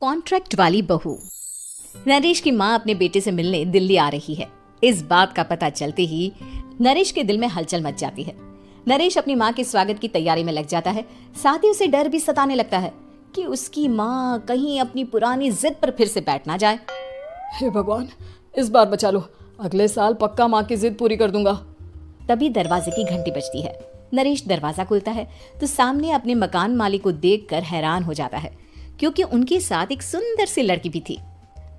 Contract वाली बहू। नरेश की माँ अपने बेटे से मिलने दिल्ली आ रही है। इस बात का पता चलते ही नरेश के दिल में हलचल मच जाती है। नरेश अपनी माँ के स्वागत की तैयारी में लग जाता है। साथ ही उसे डर भी सताने लगता है कि उसकी माँ कहीं अपनी पुरानी जिद पर फिर से बैठ ना जाए। हे भगवान, इस बार बचा लो, अगले साल पक्का माँ की जिद पूरी कर दूंगा। तभी दरवाजे की घंटी बजती है। नरेश दरवाजा खोलता है तो सामने अपने मकान मालिक को देखकर हैरान हो जाता है, क्योंकि उनके साथ एक सुंदर सी लड़की भी थी।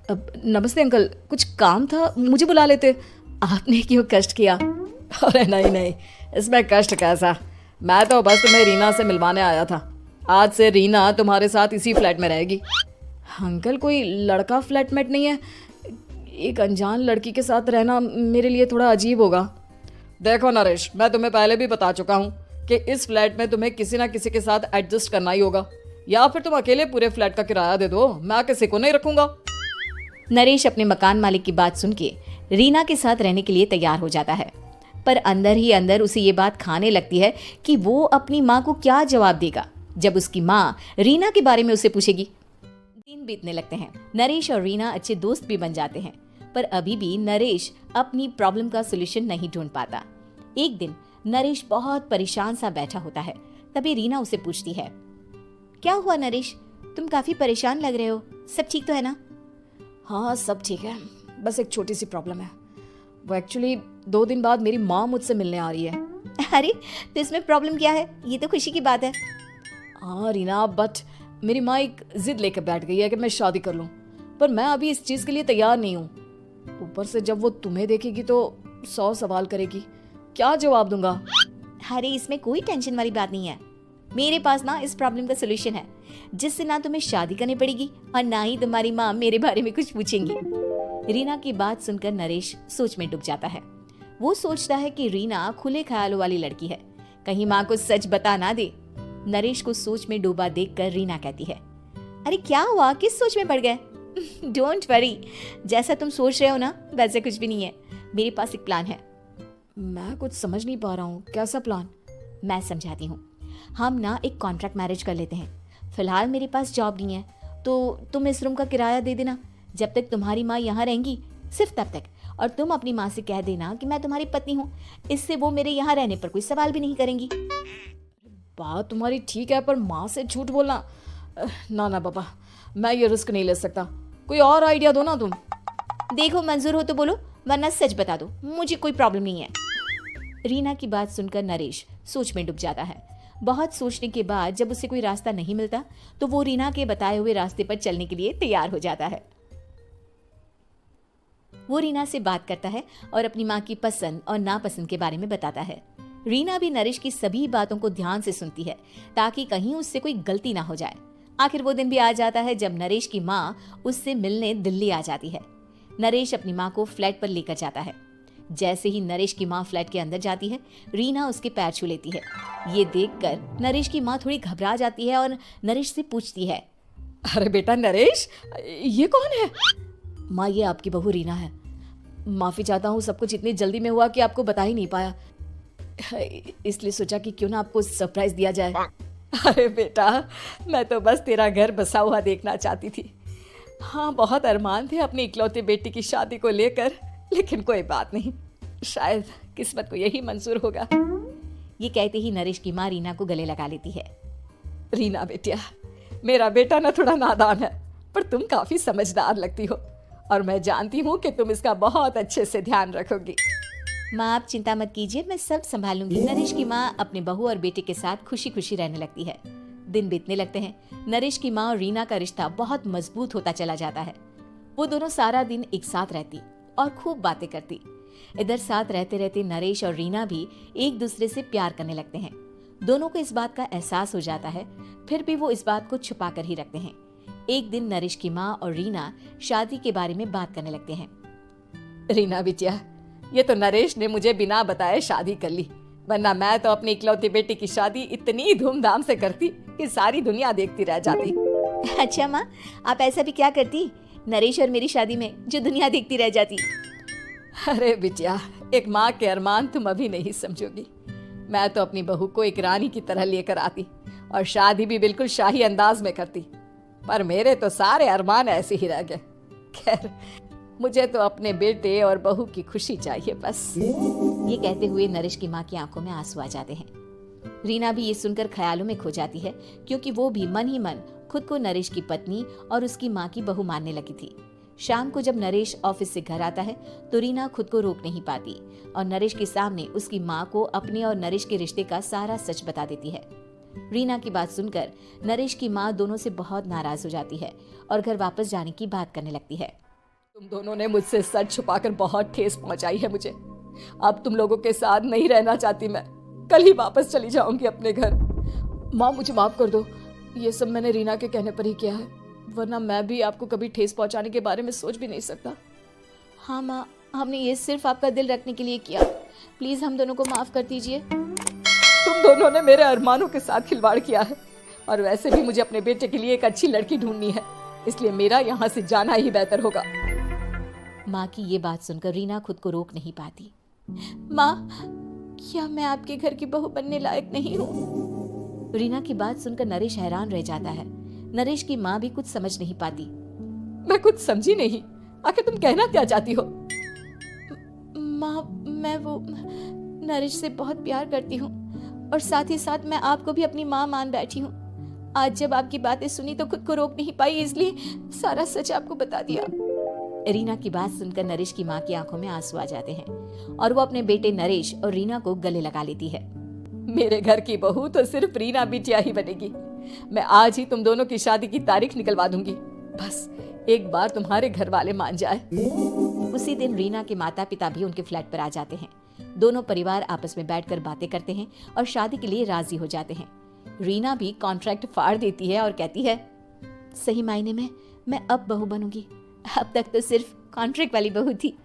अब नमस्ते अंकल, कुछ काम था, मुझे बुला लेते। आपने क्यों कष्ट किया? अरे नहीं, इसमें कष्ट कैसा, मैं तो बस तुम्हें रीना से मिलवाने आया था। आज से रीना तुम्हारे साथ इसी फ्लैट में रहेगी। अंकल, कोई लड़का फ्लैटमेट नहीं है? एक अनजान लड़की के साथ रहना मेरे लिए थोड़ा अजीब होगा। देखो नरेश, मैं तुम्हें पहले भी बता चुका हूँ कि इस फ्लैट में तुम्हें किसी ना किसी के साथ एडजस्ट करना ही होगा, या फिर तुम अकेले पूरे फ्लैट का किराया दे दो, मैं किसी को नहीं रखूंगा। नरेश अपने मकान मालिक की बात सुन के रीना के साथ रहने के लिए तैयार हो जाता है, पर अंदर ही अंदर उसे ये बात खाने लगती है कि वो अपनी माँ को क्या जवाब देगा जब उसकी माँ रीना के बारे में उसे पूछेगी। दिन बीतने लगते हैं। नरेश और रीना अच्छे दोस्त भी बन जाते हैं, पर अभी भी नरेश अपनी प्रॉब्लम का सोल्यूशन नहीं ढूंढ पाता। एक दिन नरेश बहुत परेशान सा बैठा होता है। तभी रीना उसे पूछती है, क्या हुआ नरेश, तुम काफी परेशान लग रहे हो, सब ठीक तो है ना? हाँ, सब ठीक है, बस एक छोटी सी प्रॉब्लम है। वो एक्चुअली 2 दिन बाद मेरी माँ मुझसे मिलने आ रही है। अरे, तो इसमें प्रॉब्लम क्या है? ये तो खुशी की बात है। हाँ रीना, बट मेरी माँ एक जिद लेकर बैठ गई है कि मैं शादी कर लूँ, पर मैं अभी इस चीज़ के लिए तैयार नहीं हूँ। ऊपर से जब वो तुम्हें देखेगी तो 100 सवाल करेगी, क्या जवाब दूंगा? अरे, इसमें कोई टेंशन वाली बात नहीं है। मेरे पास ना इस प्रॉब्लम का सोल्यूशन है, जिससे ना तुम्हें शादी करनी पड़ेगी और ना ही तुम्हारी माँ मेरे बारे में कुछ पूछेंगी। रीना की बात सुनकर नरेश सोच में डूब जाता है। वो सोचता है कि रीना खुले ख्यालों वाली लड़की है, कहीं माँ को सच बता ना दे। नरेश को सोच में डूबा देखकर रीना कहती है, अरे क्या हुआ, किस सोच में पड़ गए? डोंट वरी, जैसा तुम सोच रहे हो ना वैसे कुछ भी नहीं है। मेरे पास एक प्लान है। मैं कुछ समझ नहीं पा रहा हूँ, कैसा प्लान? मैं समझाती हूँ। हम ना एक कॉन्ट्रैक्ट मैरिज कर लेते हैं। फिलहाल मेरे पास जॉब नहीं है, तो तुम इस रूम का किराया दे देना जब तक तुम्हारी माँ यहाँ रहेंगी, सिर्फ तब तक। और तुम अपनी माँ से कह देना कि मैं तुम्हारी पत्नी हूँ, इससे वो मेरे यहाँ रहने पर कोई सवाल भी नहीं करेंगी। बात तुम्हारी ठीक है, पर माँ से झूठ बोलना, ना पापा, मैं ये रिस्क नहीं ले सकता। कोई और आइडिया दो ना तुम। देखो, मंजूर हो तो बोलो, वरना सच बता दो, मुझे कोई प्रॉब्लम नहीं है। रीना की बात सुनकर नरेश सोच में डूब जाता है। बहुत सोचने के बाद जब उसे कोई रास्ता नहीं मिलता तो वो रीना के बताए हुए रास्ते पर चलने के लिए तैयार हो जाता है। वो रीना से बात करता है और अपनी माँ की पसंद और नापसंद के बारे में बताता है। रीना भी नरेश की सभी बातों को ध्यान से सुनती है, ताकि कहीं उससे कोई गलती ना हो जाए। आखिर वो दिन भी आ जाता है जब नरेश की माँ उससे मिलने दिल्ली आ जाती है। नरेश अपनी माँ को फ्लैट पर लेकर जाता है। जैसे ही नरेश की माँ फ्लैट के अंदर जाती है, रीना उसके पैर छू लेती है। ये देखकर नरेश की माँ थोड़ी घबरा जाती है और नरेश से पूछती है, अरे बेटा नरेश, ये कौन है? माँ, ये आपकी बहू रीना है। माफ़ी चाहता हूँ, सब कुछ इतनी जल्दी में हुआ कि आपको बता ही नहीं पाया, इसलिए सोचा कि क्यों ना आपको सरप्राइज दिया जाए। अरे बेटा, मैं तो बस तेरा घर बसा हुआ देखना चाहती थी। हाँ, बहुत अरमान थे अपनी इकलौते बेटी की शादी को लेकर, लेकिन कोई बात नहीं, शायद किस्मत को यही मंजूर होगा। ये कहते ही नरेश की माँ रीना को गले लगा लेती है। रीना बेटिया, मेरा बेटा ना थोड़ा नादान है, पर तुम काफी समझदार लगती हो, और मैं जानती हूँ कि तुम इसका बहुत अच्छे से ध्यान रखोगी। माँ, आप चिंता मत कीजिए, मैं सब संभालूंगी। नरेश की माँ अपने बहू और बेटे के साथ खुशी खुशी रहने लगती है। दिन बीतने लगते हैं। नरेश की माँ और रीना का रिश्ता बहुत मजबूत होता चला जाता है। वो दोनों सारा दिन एक साथ रहती और खूब बातें करती। इधर साथ रहते रहते नरेश और रीना भी एक दूसरे से प्यार करने लगते हैं। दोनों को इस बात का एहसास हो जाता है, फिर भी वो इस बात को छुपा कर ही रखते हैं। एक दिन नरेश की माँ और रीना शादी के बारे में बात करने लगते हैं। रीना बिटिया, ये तो नरेश ने मुझे बिना बताए शादी कर ली, वरना मैं तो अपनी इकलौती बेटी की शादी इतनी धूमधाम से करती कि सारी दुनिया देखती रह जाती। अच्छा माँ, आप ऐसा भी क्या करती नरेश और मेरी शादी में जो दुनिया देखती रह जाती? अरे बिटिया, एक माँ के अरमान तुम अभी नहीं समझोगी। मैं तो अपनी बहू को एक रानी की तरह लेकर आती और शादी भी बिल्कुल शाही अंदाज में करती। पर मेरे तो सारे अरमान ऐसे ही रह गए। खैर, मुझे तो अपने बेटे और बहू की खुशी चाहिए बस। ये कहते हुए नरेश की माँ की आंखों में आंसू आ जाते हैं। रीना भी ये सुनकर ख्यालों में खो जाती है, क्योंकि वो भी मन ही मन खुद को नरेश की पत्नी और उसकी माँ की बहू मानने लगी थी। शाम को जब नरेश ऑफिस से घर आता है तो रीना खुद को रोक नहीं पाती और नरेश के सामने उसकी माँ को अपने और नरेश के रिश्ते का सारा सच बता देती है। रीना की बात सुनकर नरेश की माँ दोनों से बहुत नाराज हो जाती है और घर वापस जाने की बात करने लगती है। तुम दोनों ने मुझसे सच छुपाकर बहुत ठेस पहुंचाई है मुझे। अब तुम लोगों के साथ नहीं रहना चाहती मैं। कल ही वापस चली जाऊंगी अपने घर। माँ, मुझे माफ कर दो। ये सब मैंने रीना के कहने पर ही किया है, वरना मैं भी आपको कभी ठेस पहुंचाने के बारे में सोच भी नहीं सकता। हाँ माँ, हमने ये सिर्फ आपका दिल रखने के लिए किया। प्लीज हम दोनों को माफ कर दीजिए। तुम दोनों ने मेरे अरमानों के साथ खिलवाड़ किया है, और वैसे भी मुझे अपने बेटे के लिए एक अच्छी लड़की ढूंढनी है, इसलिए मेरा यहाँ से जाना ही बेहतर होगा। माँ की ये बात सुनकर रीना खुद को रोक नहीं पाती। माँ, क्या मैं आपके घर की बहू बनने लायक नहीं हूँ? रीना की बात सुनकर नरेश हैरान रह जाता है। नरेश की माँ भी कुछ समझ नहीं पाती। मैं कुछ समझी नहीं, आखिर तुम कहना क्या चाहती हो? माँ, मैं वो नरेश से बहुत प्यार करती हूँ और साथ ही साथ मैं आपको भी अपनी माँ मान बैठी हूँ। आज जब आपकी बातें सुनी तो खुद को रोक नहीं पाई, इसलिए सारा सच आपको बता दिया। रीना की बात सुनकर नरेश की माँ की आंखों में आंसू आ जाते हैं और वो अपने बेटे नरेश और रीना को गले लगा लेती है। मेरे घर की बहू तो सिर्फ रीना बिटिया ही बनेगी। मैं आज ही तुम दोनों की शादी की तारीख निकलवा दूंगी, बस एक बार तुम्हारे घर वाले मान जाए। उसी दिन रीना के माता पिता भी उनके फ्लैट पर आ जाते हैं। दोनों परिवार आपस में बैठकर बातें करते हैं और शादी के लिए राजी हो जाते हैं। रीना भी कॉन्ट्रैक्ट फाड़ देती है और कहती है, सही मायने में मैं अब बहू बनूंगी। अब तक तो सिर्फ कॉन्ट्रैक्ट वाली बहू थी,